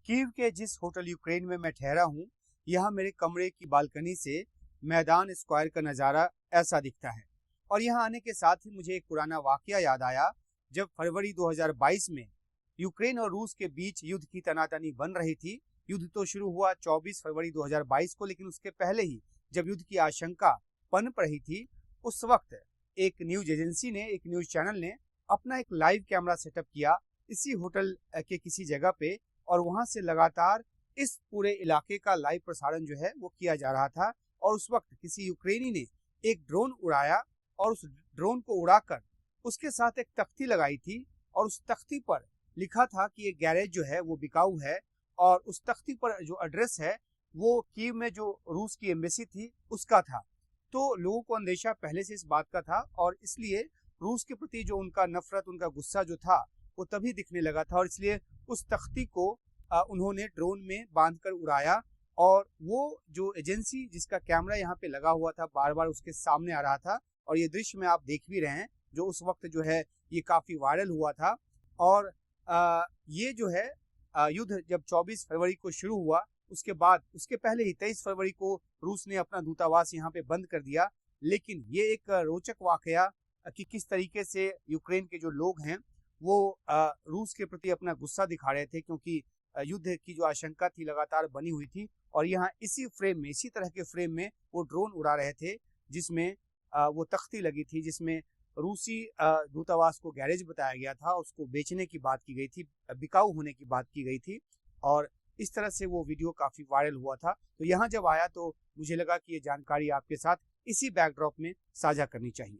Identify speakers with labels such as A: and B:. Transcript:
A: Kyiv के जिस hotel Ukraine में मैं ठहरा हूँ, यहाँ मेरे कमरे की बालकनी से मैदान स्क्वायर का नज़ारा ऐसा दिखता है। और यहाँ आने के साथ ही मुझे एक पुराना वाकया याद आया। जब फरवरी 2022 में यूक्रेन और रूस के बीच युद्ध की तनातनी बन रही थी। युद्ध तो शुरू हुआ 24 फरवरी 2022 को, लेकिन उसके पहले ही जब युद्ध की आशंका पनप रही थी, उस वक्त एक न्यूज एजेंसी ने, एक न्यूज चैनल ने अपना एक लाइव कैमरा सेटअप किया इसी होटल के किसी जगह पे, और वहां से लगातार इस पूरे इलाके का लाइव प्रसारण जो है वो किया जा रहा था। और उस वक्त किसी यूक्रेनी ने एक ड्रोन उड़ाया और उस ड्रोन को उड़ाकर उसके साथ एक तख्ती लगाई थी, और उस तख्ती पर लिखा था कि ये गैरेज जो है वो बिकाऊ है। और उस तख्ती पर जो एड्रेस है वो कीव में जो रूस की एम्बेसी थी उसका था। तो लोगों को अंदेशा पहले से इस बात का था, और इसलिए रूस के प्रति जो उनका नफरत, उनका गुस्सा जो था वो तभी दिखने लगा था। और इसलिए उस तख्ती को उन्होंने ड्रोन में बांधकर उड़ाया। और वो जो एजेंसी जिसका कैमरा यहाँ पे लगा हुआ था, बार बार उसके सामने आ रहा था। और ये दृश्य में आप देख भी रहे हैं, जो उस वक्त जो है ये काफी वायरल हुआ था। और ये जो है युद्ध जब 24 फरवरी को शुरू हुआ, उसके बाद उसके पहले ही 23 फरवरी को रूस ने अपना दूतावास यहाँ पे बंद कर दिया। लेकिन ये एक रोचक वाकया कि किस तरीके से यूक्रेन के जो लोग हैं वो रूस के प्रति अपना गुस्सा दिखा रहे थे, क्योंकि युद्ध की जो आशंका थी लगातार बनी हुई थी। और यहाँ इसी फ्रेम में, इसी तरह के फ्रेम में वो ड्रोन उड़ा रहे थे, जिसमें वो तख्ती लगी थी, जिसमें रूसी दूतावास को गैरेज बताया गया था, उसको बेचने की बात की गई थी, बिकाऊ होने की बात की गई थी। और इस तरह से वो वीडियो काफ़ी वायरल हुआ था। तो यहाँ जब आया तो मुझे लगा कि ये जानकारी आपके साथ इसी बैकड्रॉप में साझा करनी चाहिए।